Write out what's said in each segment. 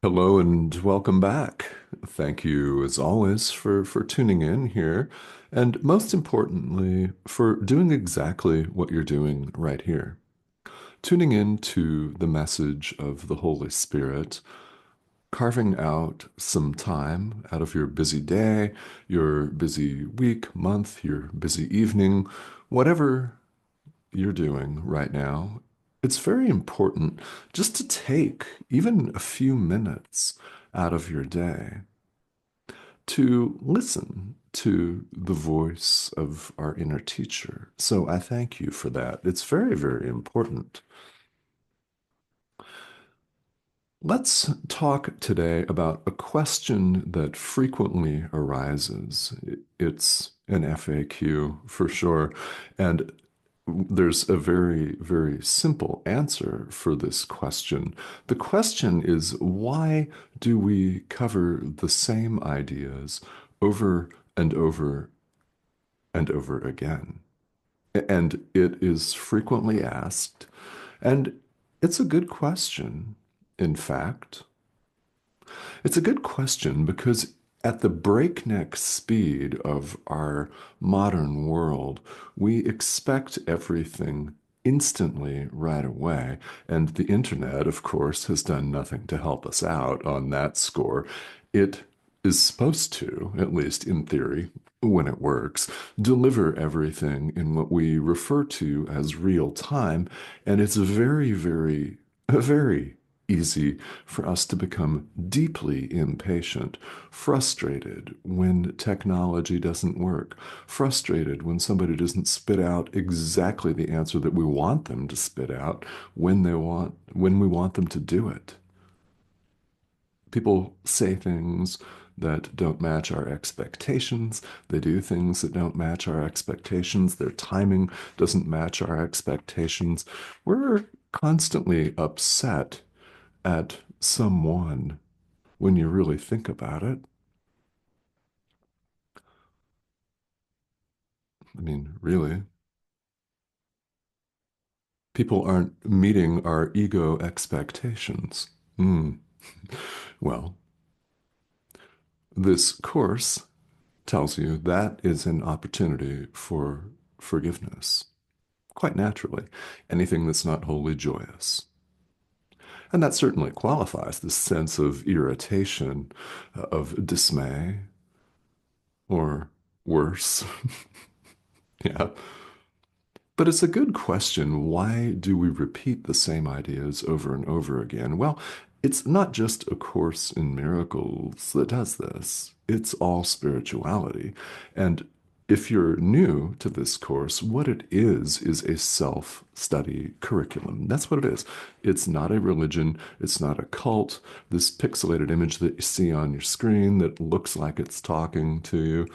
Hello and welcome back. Thank you, as always, for tuning in here, and most importantly, for doing exactly what you're doing right here. Tuning in to the message of the Holy Spirit, carving out some time out of your busy day, your busy week, month, your busy evening, whatever you're doing right now, it's very important just to take even a few minutes out of your day to listen to the voice of our inner teacher. So I thank you for that. It's very, very important. Let's talk today about a question that frequently arises. It's an FAQ for sure. And there's a very, very simple answer for this question. The question is, why do we cover the same ideas over and over and over again? And it is frequently asked, and it's a good question, in fact. It's a good question because at the breakneck speed of our modern world, we expect everything instantly right away. And the internet, of course, has done nothing to help us out on that score. It is supposed to, at least in theory, when it works, deliver everything in what we refer to as real time. And it's very easy for us to become deeply impatient, frustrated when technology doesn't work, frustrated when somebody doesn't spit out exactly the answer that we want them to spit out when we want them to do it. People say things that don't match our expectations. They do things that don't match our expectations. Their timing doesn't match our expectations. We're constantly upset at someone when you really think about it. I mean, really, people aren't meeting our ego expectations. Hmm. Well, this course tells you that is an opportunity for forgiveness, quite naturally. Anything that's not wholly joyous. And that certainly qualifies this sense of irritation, of dismay, or worse. Yeah. But it's a good question. Why do we repeat the same ideas over and over again? Well, it's not just A Course in Miracles that does this. It's all spirituality. And if you're new to this course, what it is a self-study curriculum. That's what it is. It's not a religion. It's not a cult. This pixelated image that you see on your screen that looks like it's talking to you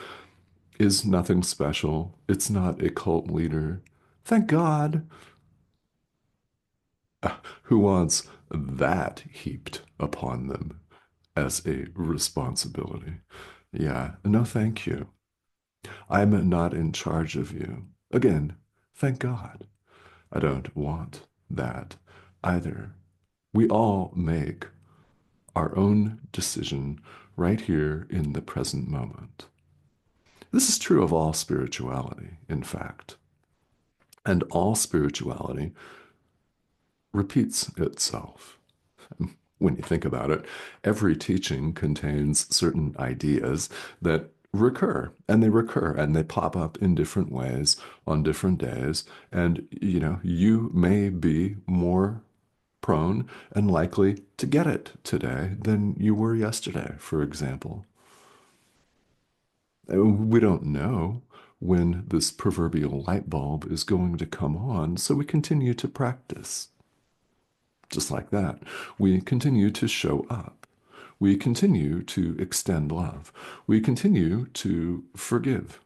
is nothing special. It's not a cult leader. Thank God. Who wants that heaped upon them as a responsibility? Yeah, no, thank you. I'm not in charge of you. Again, thank God. I don't want that either. We all make our own decision right here in the present moment. This is true of all spirituality, in fact. And all spirituality repeats itself. When you think about it, every teaching contains certain ideas that recur and they pop up in different ways on different days. And, you may be more prone and likely to get it today than you were yesterday, for example. We don't know when this proverbial light bulb is going to come on, so we continue to practice. Just like that, we continue to show up. We continue to extend love. We continue to forgive.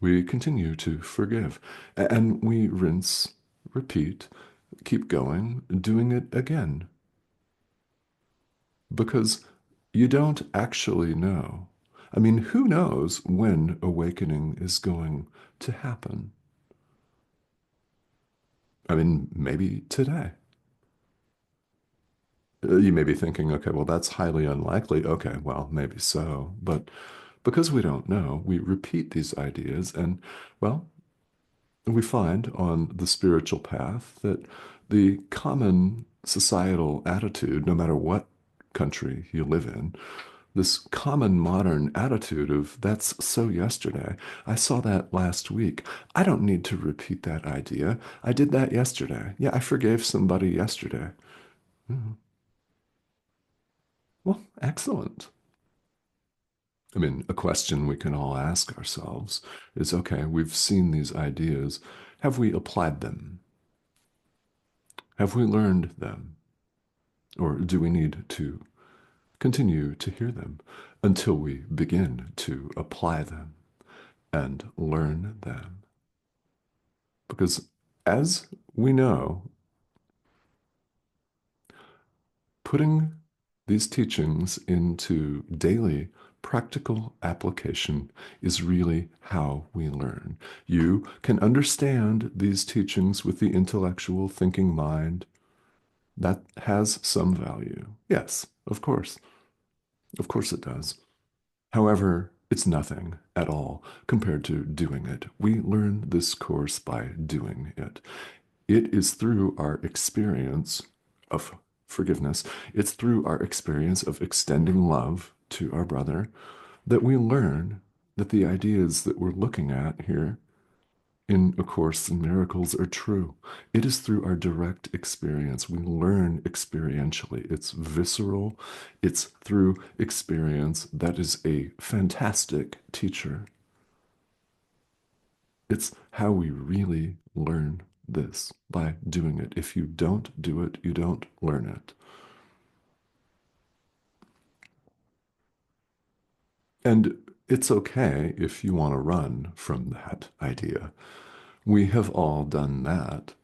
We continue to forgive. And we rinse, repeat, keep going, doing it again. Because you don't actually know. I mean, who knows when awakening is going to happen? I mean, maybe today. You may be thinking, okay, well, that's highly unlikely. Okay, well, maybe so. But because we don't know, we repeat these ideas, and, well, we find on the spiritual path that the common societal attitude, no matter what country you live in, this common modern attitude of that's so yesterday. I saw that last week. I don't need to repeat that idea. I did that yesterday. Yeah, I forgave somebody yesterday. Mhm. Well, excellent. I mean, a question we can all ask ourselves is, okay, we've seen these ideas. Have we applied them? Have we learned them? Or do we need to continue to hear them until we begin to apply them and learn them? Because as we know, putting these teachings into daily practical application is really how we learn. You can understand these teachings with the intellectual thinking mind. That has some value. Yes, of course. Of course it does. However, it's nothing at all compared to doing it. We learn this course by doing it. It is through our experience of forgiveness, it's through our experience of extending love to our brother that we learn that the ideas that we're looking at here in A Course in Miracles are true. It is through our direct experience. We learn experientially. It's visceral. It's through experience. That is a fantastic teacher. It's how we really learn this by doing it. If you don't do it, you don't learn it. And it's okay if you want to run from that idea. We have all done that.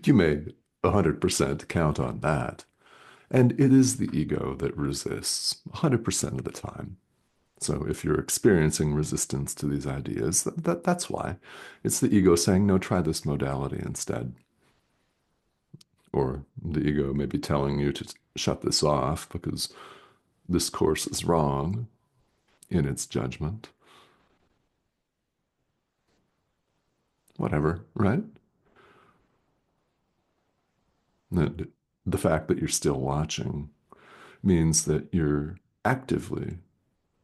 You may 100% count on that. And it is the ego that resists 100% of the time. So if you're experiencing resistance to these ideas, that's why. It's the ego saying, no, try this modality instead. Or the ego may be telling you to shut this off because this course is wrong in its judgment. Whatever, right? And the fact that you're still watching means that you're actively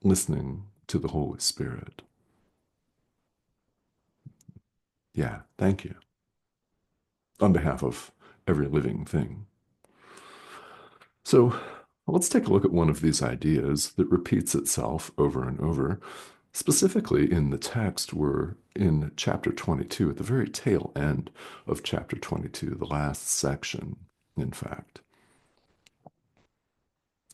listening to the Holy Spirit. Yeah, thank you. On behalf of every living thing. So let's take a look at one of these ideas that repeats itself over and over. Specifically in the text, we're in chapter 22, at the very tail end of chapter 22, the last section, in fact.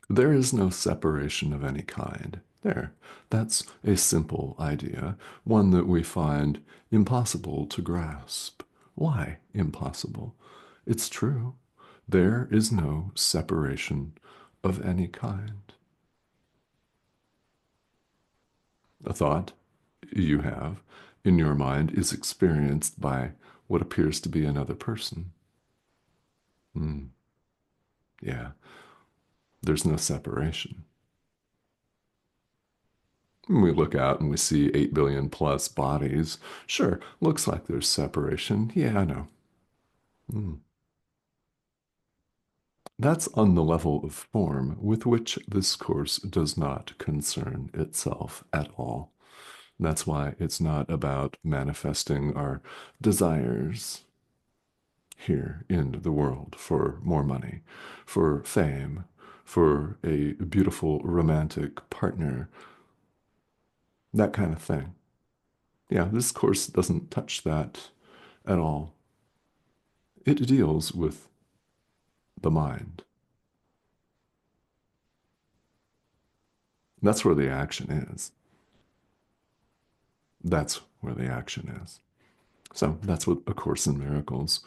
There is no separation of any kind. There. That's a simple idea, one that we find impossible to grasp. Why impossible? It's true. There is no separation of any kind. A thought you have in your mind is experienced by what appears to be another person. Mm, yeah, there's no separation. When we look out and we see 8 billion plus bodies, sure, looks like there's separation. Yeah, I know. Mm. That's on the level of form with which this course does not concern itself at all. That's why it's not about manifesting our desires here in the world for more money, for fame, for a beautiful romantic partner, that kind of thing. Yeah, this course doesn't touch that at all. It deals with the mind. That's where the action is. That's where the action is. So that's what A Course in Miracles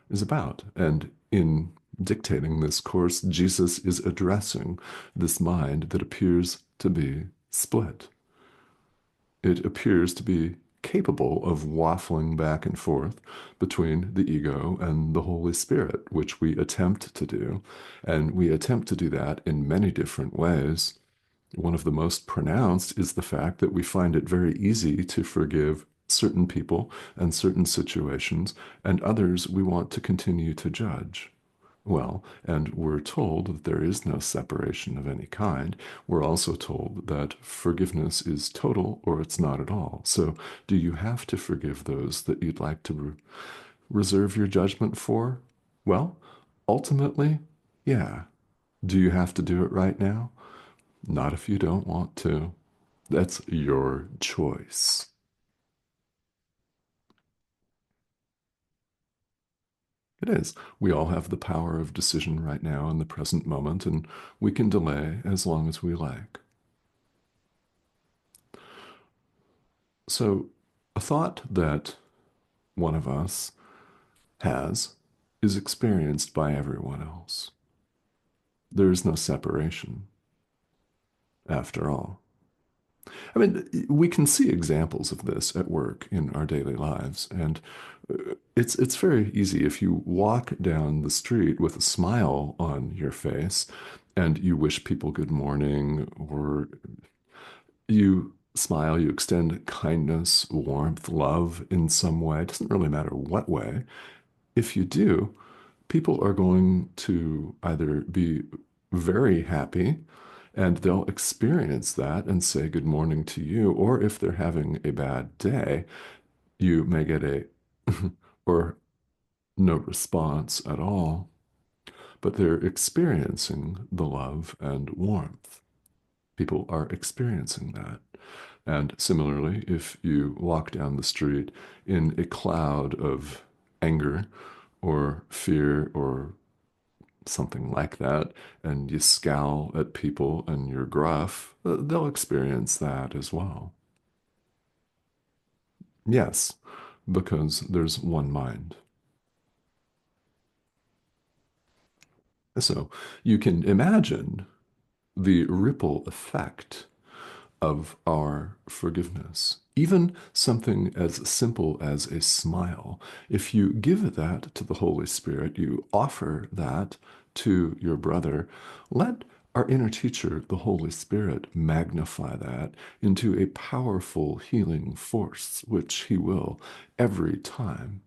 is about. And in dictating this course, Jesus is addressing this mind that appears to be split. It appears to be capable of waffling back and forth between the ego and the Holy Spirit, which we attempt to do. And we attempt to do that in many different ways. One of the most pronounced is the fact that we find it very easy to forgive certain people and certain situations, and others we want to continue to judge. Well, and we're told that there is no separation of any kind. We're also told that forgiveness is total or it's not at all. So, do you have to forgive those that you'd like to reserve your judgment for? Well, ultimately, yeah. Do you have to do it right now? Not if you don't want to. That's your choice. It is. We all have the power of decision right now in the present moment, and we can delay as long as we like. So, a thought that one of us has is experienced by everyone else. There is no separation, after all. I mean, we can see examples of this at work in our daily lives, and it's very easy if you walk down the street with a smile on your face and you wish people good morning, or you smile, you extend kindness, warmth, love in some way. It doesn't really matter what way. If you do, people are going to either be very happy and they'll experience that and say good morning to you, or if they're having a bad day, you may get a or no response at all, but they're experiencing the love and warmth. People are experiencing that. And similarly, if you walk down the street in a cloud of anger or fear or something like that, and you scowl at people and you're gruff, they'll experience that as well. Yes, because there's one mind. So you can imagine the ripple effect of our forgiveness. Even something as simple as a smile. If you give that to the Holy Spirit, you offer that to your brother, let our inner teacher, the Holy Spirit, magnify that into a powerful healing force, which he will every time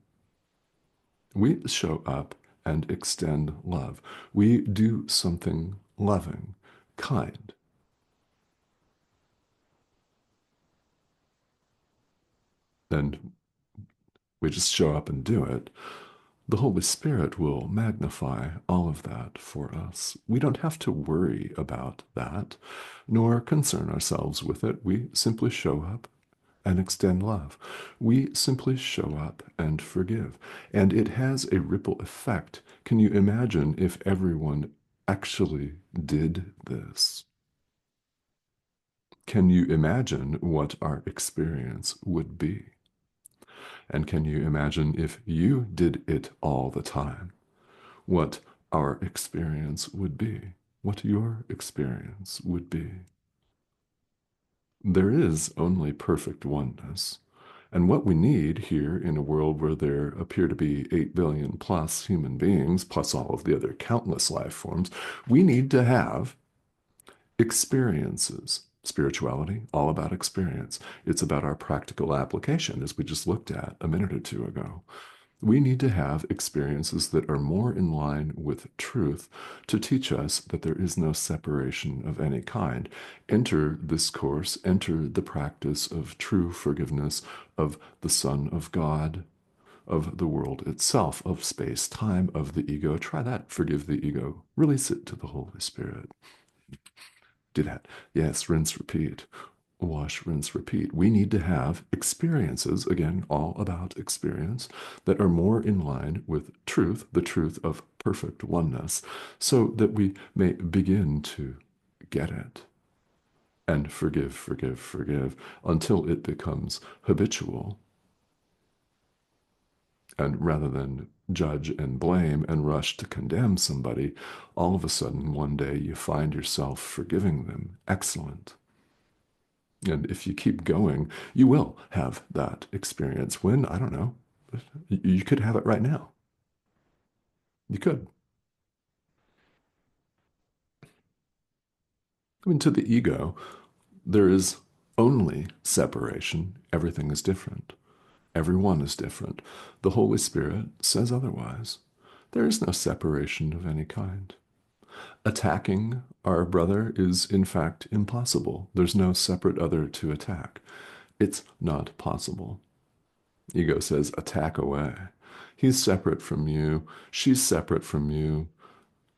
we show up and extend love. We do something loving, kind. And we just show up and do it, the Holy Spirit will magnify all of that for us. We don't have to worry about that, nor concern ourselves with it. We simply show up and extend love. We simply show up and forgive. And it has a ripple effect. Can you imagine if everyone actually did this? Can you imagine what our experience would be? And can you imagine if you did it all the time, what our experience would be, what your experience would be? There is only perfect oneness. And what we need here in a world where there appear to be 8 billion plus human beings, plus all of the other countless life forms, we need to have experiences. Spirituality, all about experience. It's about our practical application, as we just looked at a minute or two ago. We need to have experiences that are more in line with truth to teach us that there is no separation of any kind. Enter this course, enter the practice of true forgiveness of the Son of God, of the world itself, of space, time, of the ego. Try that. Forgive the ego. Release it to the Holy Spirit. Do that. Yes, rinse, repeat. Wash, rinse, repeat. We need to have experiences, again, all about experience, that are more in line with truth, the truth of perfect oneness, so that we may begin to get it and forgive, forgive, forgive until it becomes habitual. And rather than judge and blame and rush to condemn somebody, all of a sudden one day you find yourself forgiving them. Excellent. And if you keep going, you will have that experience when, I don't know, you could have it right now. You could. I mean, to the ego, there is only separation. Everything is different. Everyone is different. The Holy Spirit says otherwise. There is no separation of any kind. Attacking our brother is, in fact, impossible. There's no separate other to attack. It's not possible. Ego says, attack away. He's separate from you. She's separate from you.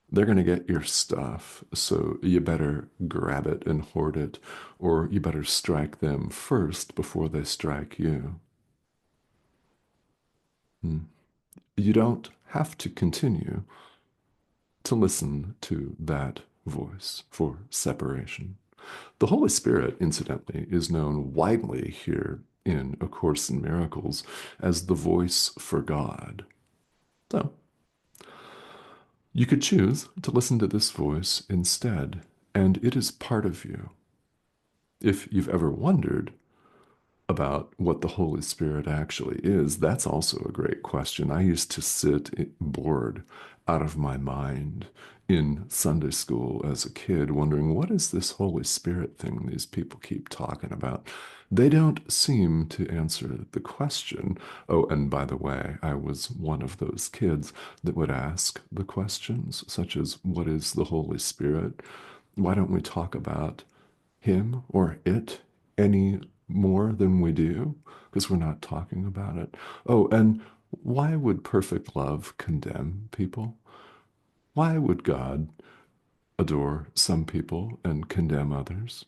They're going to get your stuff. So you better grab it and hoard it, or you better strike them first before they strike you. Hmm. You don't have to continue to listen to that voice for separation. The Holy Spirit, incidentally, is known widely here in A Course in Miracles as the voice for God. So you could choose to listen to this voice instead, and it is part of you. If you've ever wondered about what the Holy Spirit actually is, that's also a great question. I used to sit bored out of my mind in Sunday school as a kid, wondering what is this Holy Spirit thing these people keep talking about? They don't seem to answer the question. Oh, and by the way, I was one of those kids that would ask the questions, such as, what is the Holy Spirit? Why don't we talk about him or it any more than we do? Because we're not talking about it. Oh, and why would perfect love condemn people? Why would God adore some people and condemn others?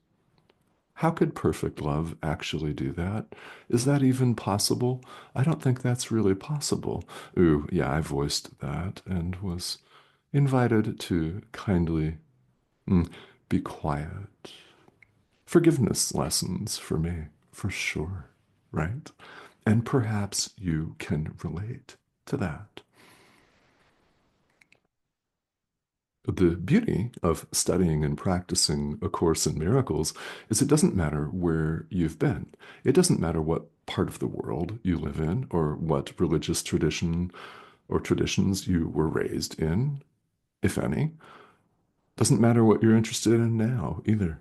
How could perfect love actually do that? Is that even possible? I don't think that's really possible. Ooh, yeah, I voiced that and was invited to kindly be quiet. Forgiveness lessons for me, for sure, right? And perhaps you can relate to that. The beauty of studying and practicing A Course in Miracles is it doesn't matter where you've been. It doesn't matter what part of the world you live in or what religious tradition or traditions you were raised in, if any. Doesn't matter what you're interested in now either.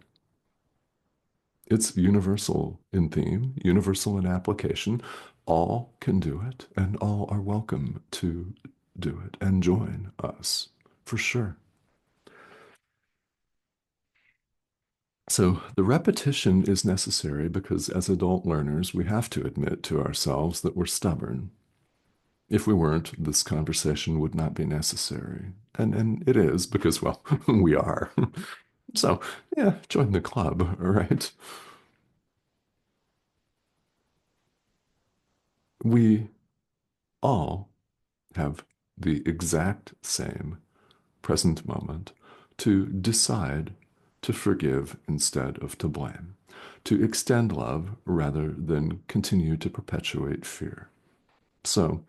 It's universal in theme, universal in application. All can do it, and all are welcome to do it and join us, for sure. So the repetition is necessary because as adult learners, we have to admit to ourselves that we're stubborn. If we weren't, this conversation would not be necessary. And it is because, well, we are. So, yeah, join the club, all right? We all have the exact same present moment to decide to forgive instead of to blame, to extend love rather than continue to perpetuate fear. So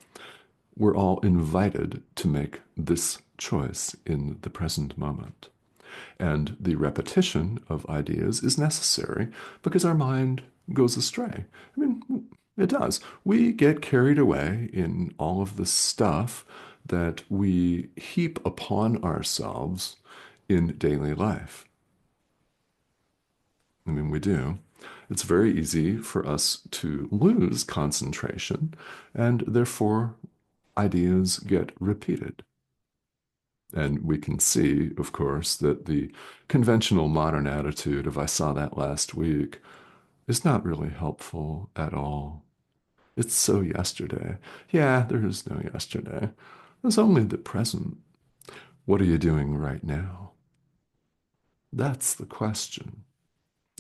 we're all invited to make this choice in the present moment. And the repetition of ideas is necessary because our mind goes astray. I mean, it does. We get carried away in all of the stuff that we heap upon ourselves in daily life. I mean, we do. It's very easy for us to lose concentration, and therefore ideas get repeated. And we can see, of course, that the conventional modern attitude of I saw that last week is not really helpful at all. It's so yesterday. Yeah, there is no yesterday. There's only the present. What are you doing right now? That's the question.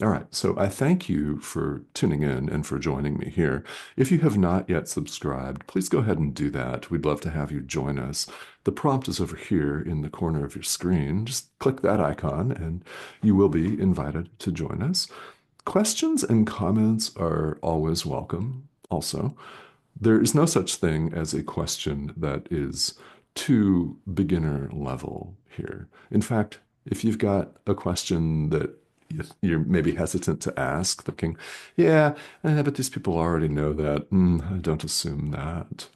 All right, so I thank you for tuning in and for joining me here. If you have not yet subscribed, please go ahead and do that. We'd love to have you join us. The prompt is over here in the corner of your screen. Just click that icon and you will be invited to join us. Questions and comments are always welcome also. There is no such thing as a question that is too beginner level here. In fact, if you've got a question that you're maybe hesitant to ask, thinking, yeah, but these people already know that. Don't assume that.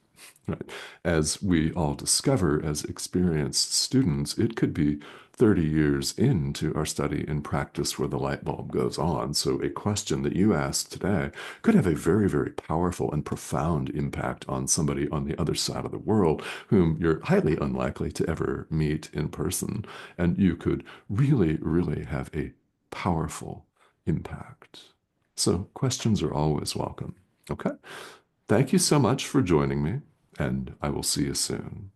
Right. As we all discover as experienced students, it could be 30 years into our study and practice where the light bulb goes on. So a question that you asked today could have a very, very powerful and profound impact on somebody on the other side of the world whom you're highly unlikely to ever meet in person. And you could really, really have a powerful impact. So questions are always welcome. Okay. Thank you so much for joining me, and I will see you soon.